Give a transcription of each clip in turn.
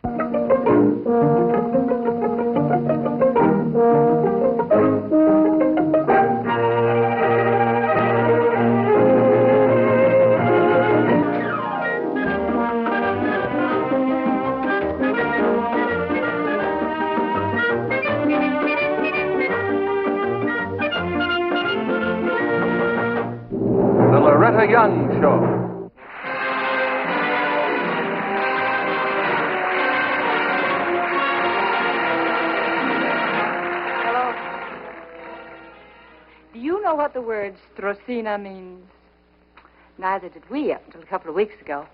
The Loretta Young Show. Do you know what the word stracina means? Neither did we up until a couple of weeks ago.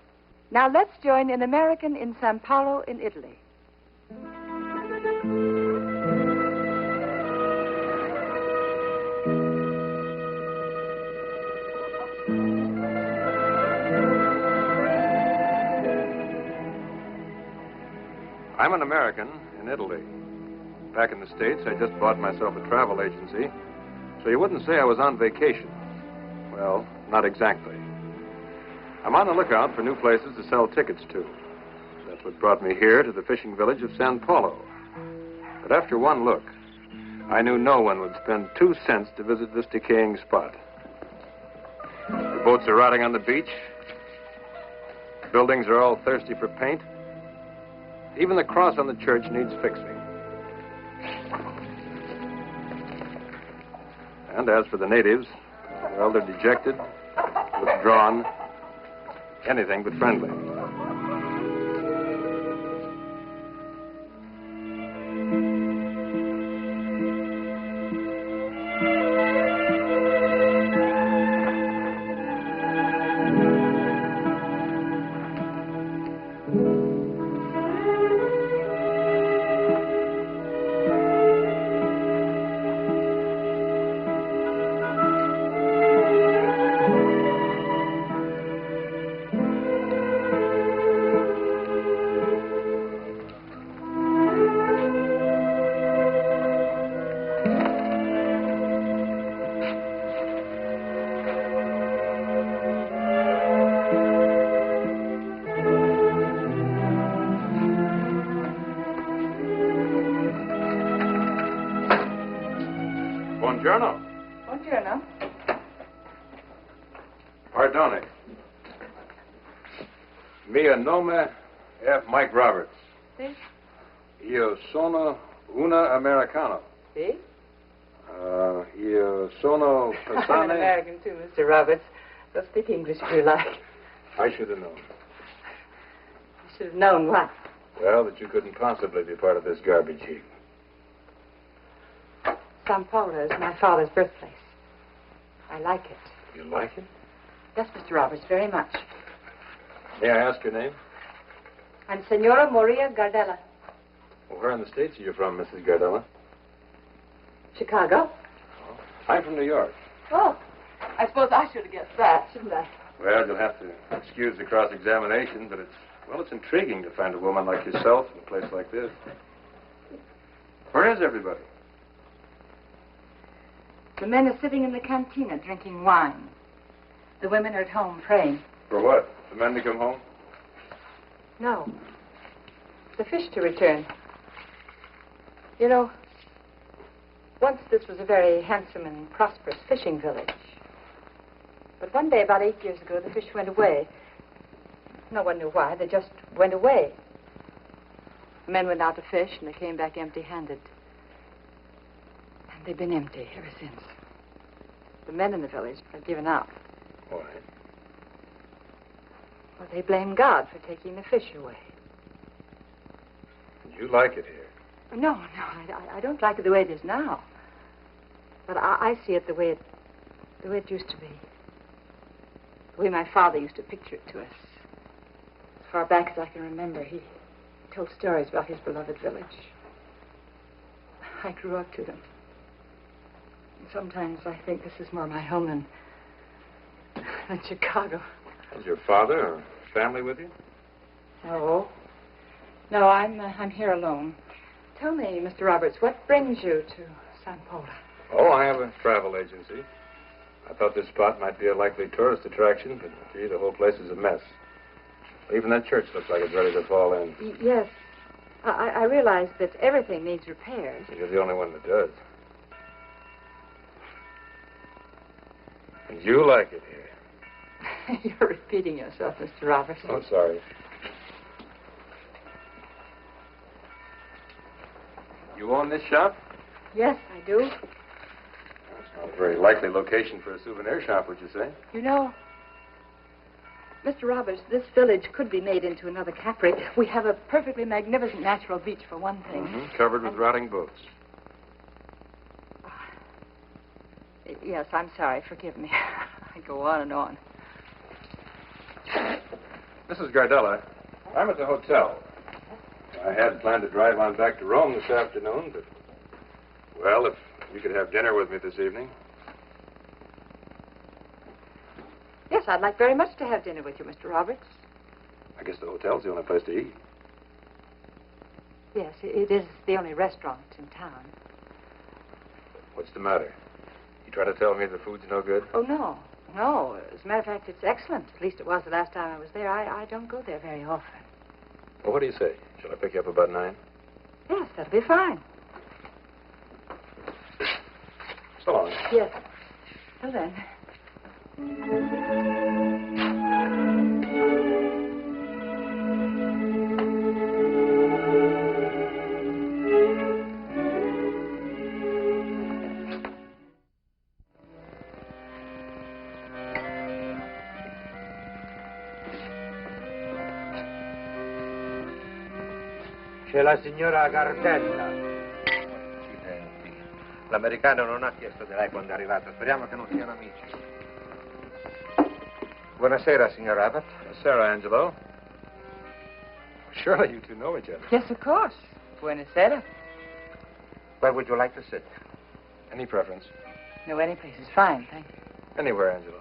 Now let's join an American in San Paulo in Italy. I'm an American in Italy. Back in the States, I just bought myself a travel agency, so you wouldn't say I was on vacation. Well, not exactly. I'm on the lookout for new places to sell tickets to. That's what brought me here to the fishing village of San Paulo. But after one look, I knew no one would spend 2 cents to visit this decaying spot. The boats are rotting on the beach. The buildings are all thirsty for paint. Even the cross on the church needs fixing. And as for the natives, well, they're dejected, withdrawn, anything but friendly. Buongiorno. Buongiorno. Pardone. Mio nome è Mike Roberts. Sì? Io sono una americano. Sì? Io sono I'm an persone... American too, Mr. Roberts. So speak English if you like. I should have known. You should have known what? Well, that you couldn't possibly be part of this garbage heap. San Paulo is my father's birthplace. I like it. You like it? Yes, Mr. Roberts, very much. May I ask your name? I'm Senora Maria Gardella. Well, where in the States are you from, Mrs. Gardella? Chicago. Oh, I'm from New York. Oh, I suppose I should have guessed that, shouldn't I? Well, you'll have to excuse the cross-examination, but it's intriguing to find a woman like yourself in a place like this. Where is everybody? The men are sitting in the cantina drinking wine. The women are at home praying. For what? The men to come home? No. The fish to return. You know, once this was a very handsome and prosperous fishing village. But one day, about 8 years ago, the fish went away. No one knew why. They just went away. The men went out to fish, and they came back empty-handed. And they've been empty ever since. The men in the village have given up. Why? Well, they blame God for taking the fish away. You like it here? No, I don't like it the way it is now. But I see it the way it used to be. The way my father used to picture it to us. As far back as I can remember, he told stories about his beloved village. I grew up to them. And sometimes I think this is more my home than Chicago. Is your father or family with you? No. No, I'm here alone. Tell me, Mr. Roberts, what brings you to San Paulo? Oh, I have a travel agency. I thought this spot might be a likely tourist attraction, but gee, the whole place is a mess. Even that church looks like it's ready to fall in. Yes, I realize that everything needs repairs. You're the only one that does. And you like it here. You're repeating yourself, Mr. Roberts. Oh, sorry. You own this shop? Yes, I do. That's not a very likely location for a souvenir shop, would you say? You know, Mr. Roberts, this village could be made into another Capri. We have a perfectly magnificent natural beach, for one thing. Mm-hmm. Covered with rotting boats. Yes, I'm sorry. Forgive me. I go on and on. Mrs. Gardella, I'm at the hotel. I had planned to drive on back to Rome this afternoon, but, well, if you could have dinner with me this evening. Yes, I'd like very much to have dinner with you, Mr. Roberts. I guess the hotel's the only place to eat. Yes, it is the only restaurant in town. What's the matter? You trying to tell me the food's no good? Oh, no. No. As a matter of fact, it's excellent. At least it was the last time I was there. I don't go there very often. Well, what do you say? Shall I pick you up about 9? Yes, that'll be fine. So long. Yes. Till then. C'è la signora Gardella. Accidenti. L'americano non ha chiesto di lei quando è arrivato. Speriamo che non siano amici. Buonasera, signor Abbott. Sarah Angelo. Surely you two know each other. Yes, of course. Buonasera. Where would you like to sit? Any preference? No, any place is fine, thank you. Anywhere, Angelo.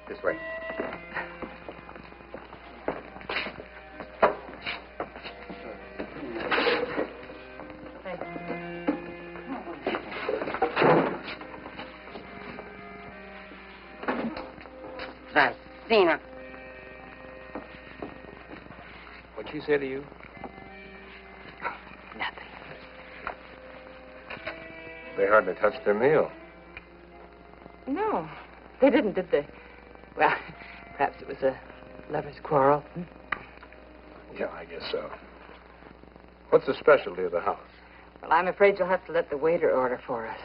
This way. Zena. What'd she say to you? Nothing. They hardly touched their meal. No, they didn't, did they? Well, perhaps it was a lover's quarrel. Yeah, I guess so. What's the specialty of the house? Well, I'm afraid you'll have to let the waiter order for us.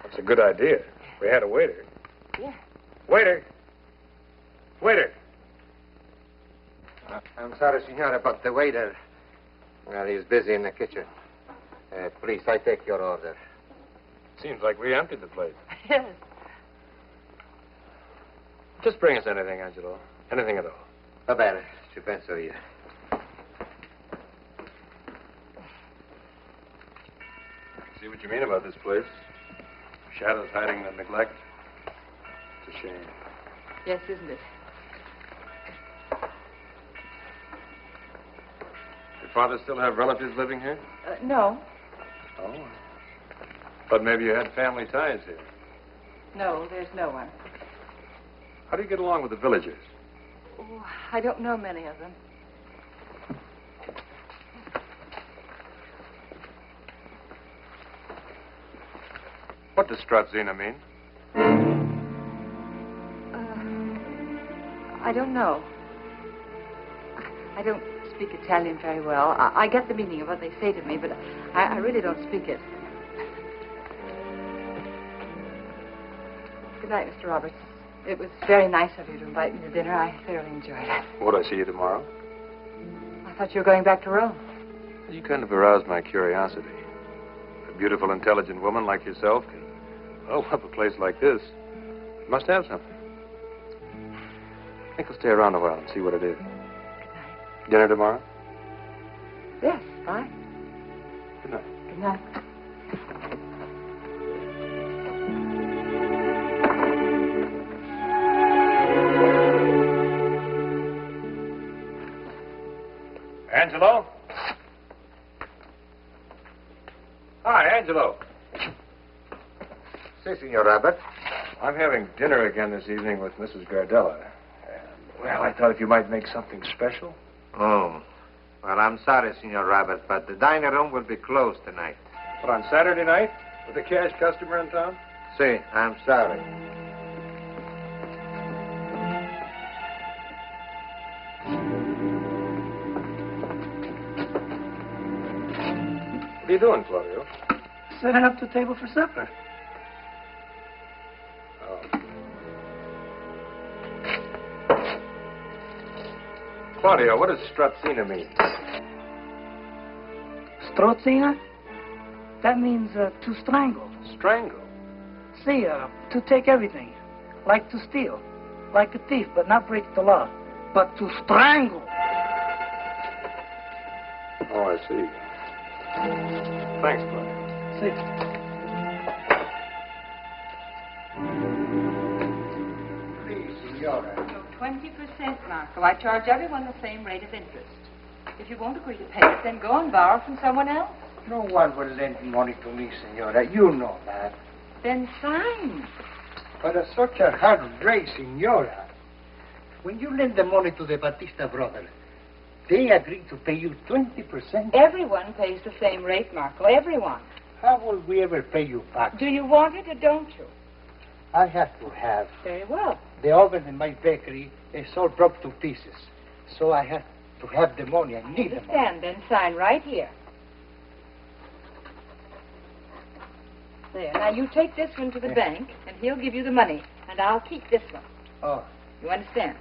That's a good idea. We had a waiter. Yeah. Waiter! Waiter! I'm sorry, signora, but the waiter, well, he's busy in the kitchen. Please, I take your order. Seems like we emptied the place. Yes. Just bring us anything, Angelo. Anything at all. Va bene, ci penso io. See what you mean about this place. Shadows hiding the neglect. It's a shame. Yes, isn't it? Your father still have relatives living here? No. Oh. But maybe you had family ties here. No, there's no one. How do you get along with the villagers? Oh, I don't know many of them. What does Strazzina mean? I don't know. I don't speak Italian very well. I get the meaning of what they say to me, but I really don't speak it. Good night, Mr. Roberts. It was very nice of you to invite me to dinner. I thoroughly enjoyed it. Would I see you tomorrow? I thought you were going back to Rome. You kind of aroused my curiosity. A beautiful, intelligent woman like yourself can, well, up a place like this. You must have something. I think I'll stay around a while and see what it is. Good night. Dinner tomorrow? Yes, fine. Good night. Good night. Angelo? Hi, Angelo. Si, signor Abbott. I'm having dinner again this evening with Mrs. Gardella. And, well, I thought if you might make something special. Oh. Well, I'm sorry, Senor Robert, but the dining room will be closed tonight. But on Saturday night, with a cash customer in town? See, I'm sorry. What are you doing, Claudio? Setting up the table for supper. Oh. Claudio, what does strazzina mean? Strozzina? That means to strangle. Strangle. See, to take everything. Like to steal. Like a thief, but not break the law. But to strangle. Oh, I see. Thanks, Claudio. See. Please, Senora. 20%, Marco. I charge everyone the same rate of interest. If you won't agree to pay it, then go and borrow from someone else. No one will lend money to me, Senora. You know that. Then sign. But it's such a hard rate, Senora. When you lend the money to the Batista brothers, they agree to pay you 20%. Everyone pays the same rate, Marco. Everyone. How will we ever pay you back? Do you want it or don't you? I have to have. Very well. The oven in my bakery is all broke to pieces. So I have to have the money. I need the money. Understand, then sign right here. There. Now you take this one to the bank, and he'll give you the money, and I'll keep this one. Oh. You understand?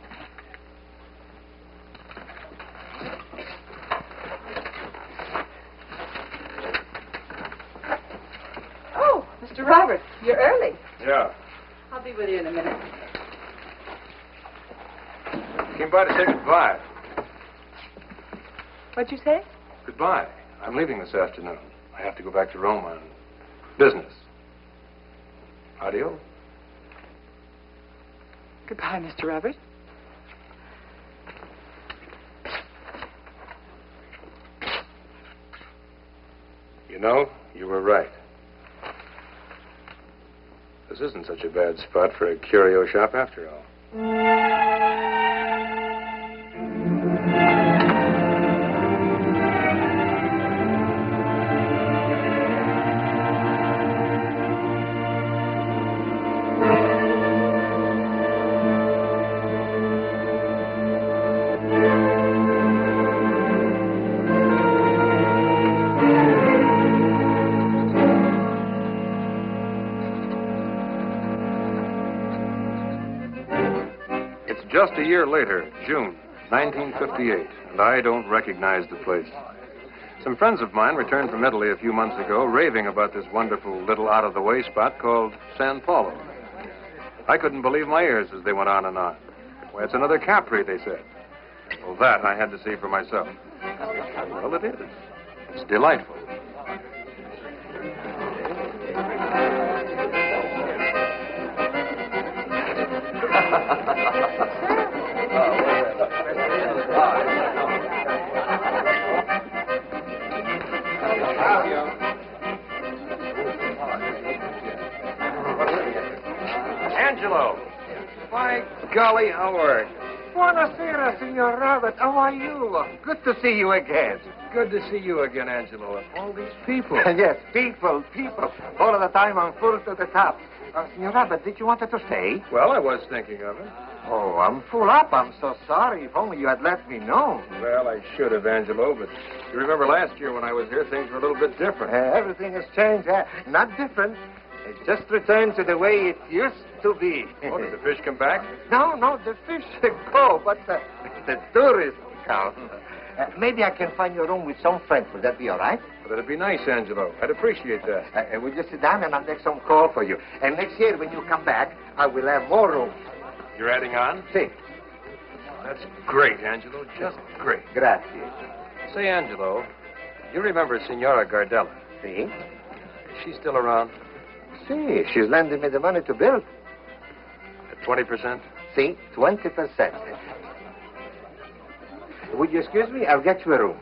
Oh, Mr. Roberts, you're early. Yeah. I'll be with you in a minute. Came by to say goodbye. What'd you say? Goodbye. I'm leaving this afternoon. I have to go back to Rome on business. Adio. Goodbye, Mr. Roberts. You know, you were right. This isn't such a bad spot for a curio shop after all. Just a year later, June 1958, and I don't recognize the place. Some friends of mine returned from Italy a few months ago, raving about this wonderful little out-of-the-way spot called San Paulo. I couldn't believe my ears as they went on and on. Well, it's another Capri, they said. Well, that I had to see for myself. Well, it is. It's delightful. Angelo! By golly, how are you? Buonasera, Signor Robert. How are you? Good to see you again. Good to see you again, Angelo. And all these people. Yes, people. All of the time I'm full to the top. Signor Robert, did you want to stay? Well, I was thinking of it. Oh, I'm full up. I'm so sorry. If only you had let me know. Well, I should have, Angelo, but you remember last year when I was here, things were a little bit different. Everything has changed. Not different. It just returned to the way it used to be. Oh, did the fish come back? No, the fish go, but the tourists come. Maybe I can find your room with some friends. Will that be all right? Well, that'd be nice, Angelo. I'd appreciate that. We'll just sit down and I'll make some call for you. And next year when you come back, I will have more room. You're adding on? Si. That's great, Angelo. Just great. Grazie. Say, Angelo, you remember Signora Gardella? Si? Is she still around? Si, she's lending me the money to build. At 20%? Si, 20%. Would you excuse me? I'll get you a room.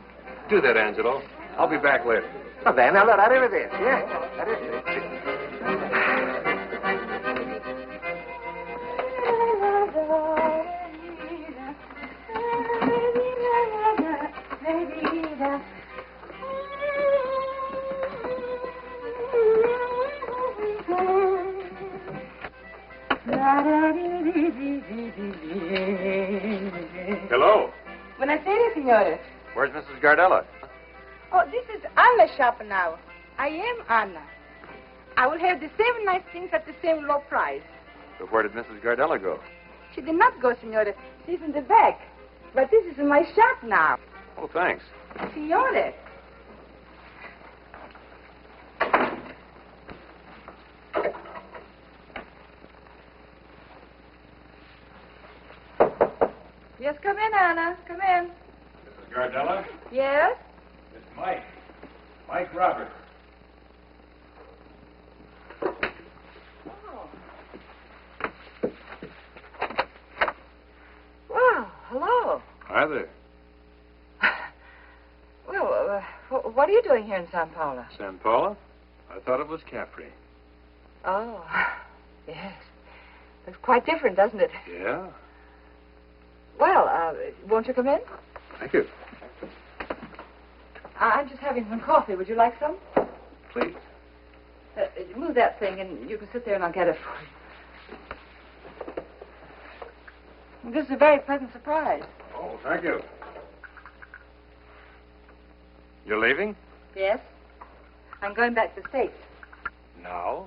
Do that, Angelo. I'll be back later. Va bene, allora arrivederci, Arrivederci. Baby. Yeah. Hello. Buonasera, signore. Where's Mrs. Gardella? Oh, this is Anna's shop now. I am Anna. I will have the same nice things at the same low price. But where did Mrs. Gardella go? She did not go, signore. She's in the back. But this is my shop now. Oh, thanks. Signore. Yes, come in, Anna. Come in. Mrs. Gardella? Yes? It's Mike. Mike Roberts. Well, hello. Hi there. Well, what are you doing here in San Paulo? San Paulo? I thought it was Capri. Oh, yes. Looks quite different, doesn't it? Yeah? Well, won't you come in? Thank you. I'm just having some coffee. Would you like some? Please. Move that thing, and you can sit there, and I'll get it for you. This is a very pleasant surprise. Oh, thank you. You're leaving? Yes? I'm going back to the States. Now?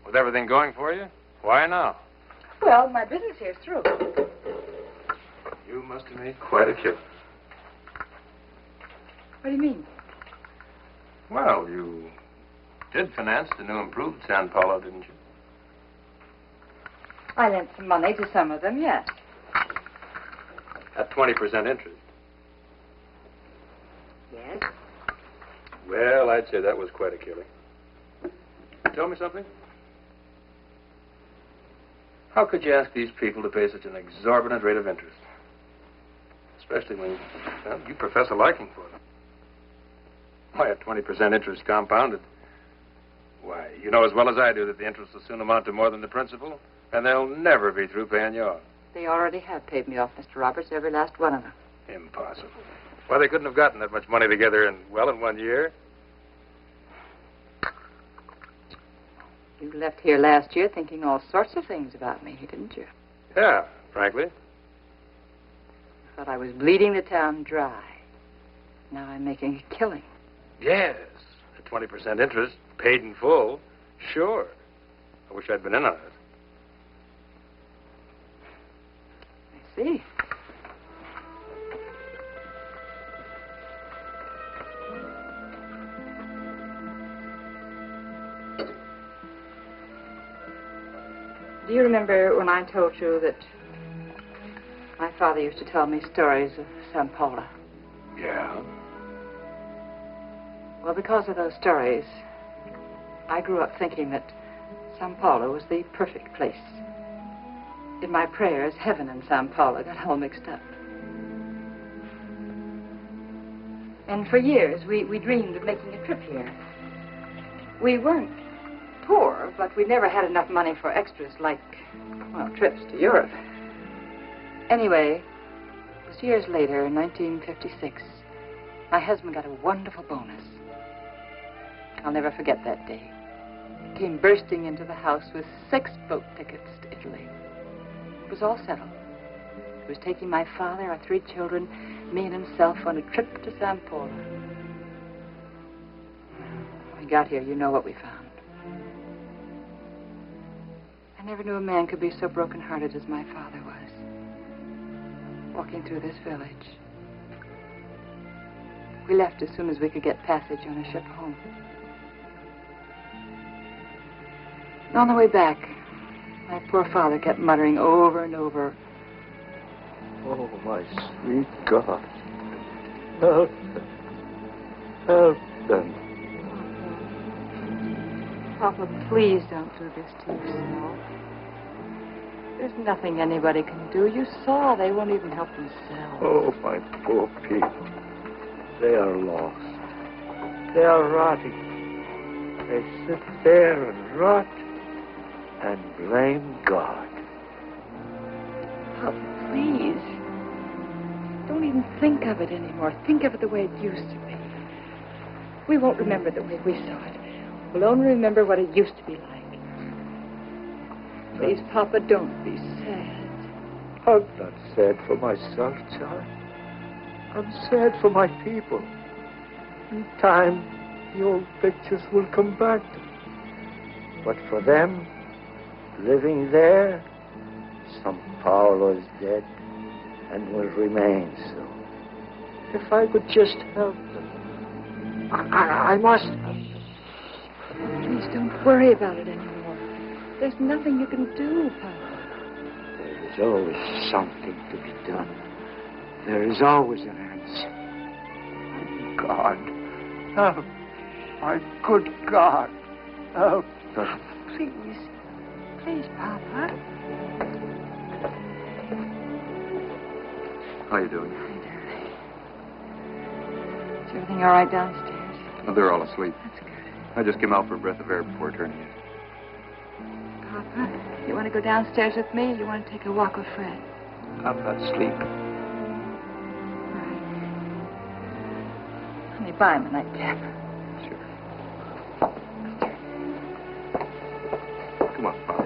With everything going for you? Why now? Well, my business here is through. You must have made quite a killing. What do you mean? Well, you did finance the new improved San Paulo, didn't you? I lent some money to some of them, yes. At 20% interest. Yes? Well, I'd say that was quite a killing. Tell me something. How could you ask these people to pay such an exorbitant rate of interest? Especially when, well, you profess a liking for them. Why, at 20% interest compounded. Why, you know as well as I do that the interest will soon amount to more than the principal, and they'll never be through paying you off. They already have paid me off, Mr. Roberts, every last one of them. Impossible. Why, they couldn't have gotten that much money together in 1 year. You left here last year thinking all sorts of things about me, didn't you? Yeah, frankly. I thought I was bleeding the town dry. Now I'm making a killing. Yes, at 20% interest, paid in full, sure. I wish I'd been in on it. I see. Do you remember when I told you that my father used to tell me stories of San Paulo? Yeah? Well, because of those stories, I grew up thinking that San Paulo was the perfect place. In my prayers, heaven and San Paulo got all mixed up. And for years, we dreamed of making a trip here. We weren't poor, but we never had enough money for extras like, well, trips to Europe. Anyway, it was years later, in 1956, my husband got a wonderful bonus. I'll never forget that day. He came bursting into the house with 6 boat tickets to Italy. It was all settled. He was taking my father, our 3 children, me and himself on a trip to San Paulo. When we got here, you know what we found. I never knew a man could be so broken-hearted as my father was. Walking through this village. We left as soon as we could get passage on a ship home. And on the way back, my poor father kept muttering over and over, "Oh, my sweet God, help them, help them." Papa, please don't do this to yourself. There's nothing anybody can do. You saw they won't even help themselves. Oh, my poor people. They are lost. They are rotting. They sit there and rot and blame God. Papa, please. Don't even think of it anymore. Think of it the way it used to be. We won't remember the way we saw it. We'll only remember what it used to be like. Please, Papa, don't be sad. I'm not sad for myself, child. I'm sad for my people. In time, the old pictures will come back to me. But for them, living there, some Paulo is dead and will remain so. If I could just help them. I must help them. Please don't worry about it anymore. There's nothing you can do, Papa. There is always something to be done. There is always an answer. God, help. My good God, help them. Please. Please, Papa. How you doing? Hi, darling. Is everything all right downstairs? Oh, they're all asleep. That's good. I just came out for a breath of air before turning in. Papa, you want to go downstairs with me, or you want to take a walk with Fred? I'm not sleeping. All right. Let me buy him a nightcap. Sure. Come on, Papa.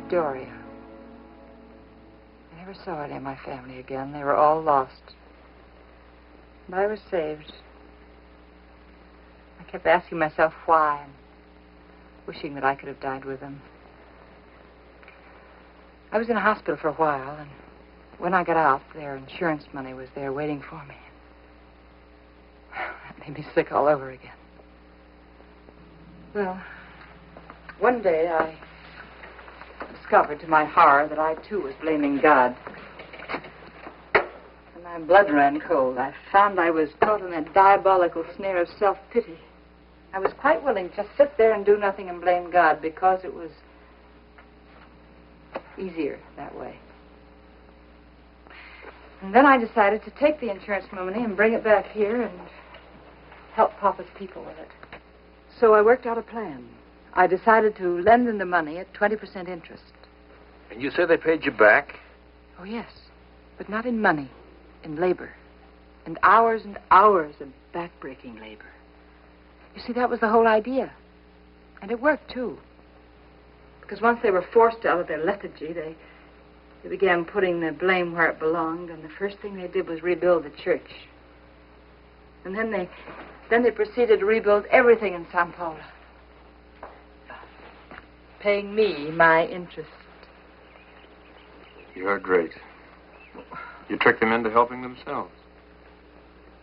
Doria. I never saw any of my family again. They were all lost. But I was saved. I kept asking myself why and wishing that I could have died with them. I was in a hospital for a while, and when I got out, their insurance money was there waiting for me. That made me sick all over again. Well, one day I discovered to my horror that I, too, was blaming God. And my blood ran cold. I found I was caught in that diabolical snare of self-pity. I was quite willing to just sit there and do nothing and blame God because it was easier that way. And then I decided to take the insurance money and bring it back here and help Papa's people with it. So I worked out a plan. I decided to lend them the money at 20% interest. And you say they paid you back? Oh, yes. But not in money, in labor. And hours of back-breaking labor. You see, that was the whole idea. And it worked, too. Because once they were forced out of their lethargy, they began putting the blame where it belonged, and the first thing they did was rebuild the church. And then they proceeded to rebuild everything in Sao Paulo. Paying me my interest. You're great. You tricked them into helping themselves.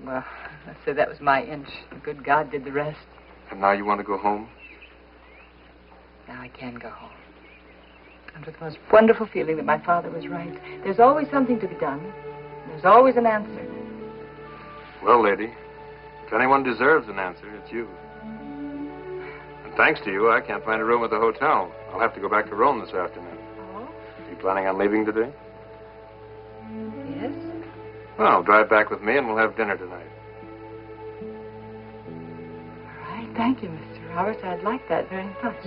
Well, let's say that was my inch. The good God did the rest. And now you want to go home? Now I can go home. And with the most wonderful feeling that my father was right. There's always something to be done. There's always an answer. Well, lady, if anyone deserves an answer, it's you. And thanks to you, I can't find a room at the hotel. I'll have to go back to Rome this afternoon. Oh? You planning on leaving today? Yes? Well, drive back with me and we'll have dinner tonight. All right. Thank you, Mr. Roberts. I'd like that very much.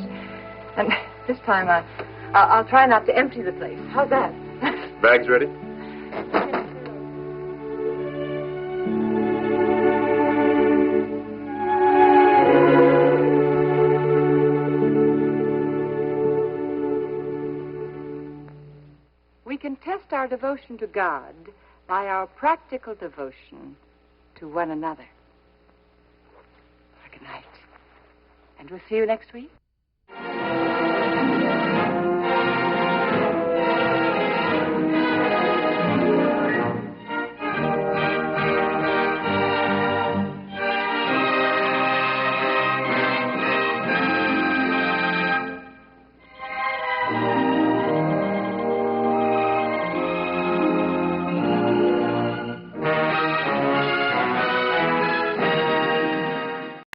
And this time I'll try not to empty the place. How's that? Bags ready? We can test our devotion to God by our practical devotion to one another. Good night. And we'll see you next week.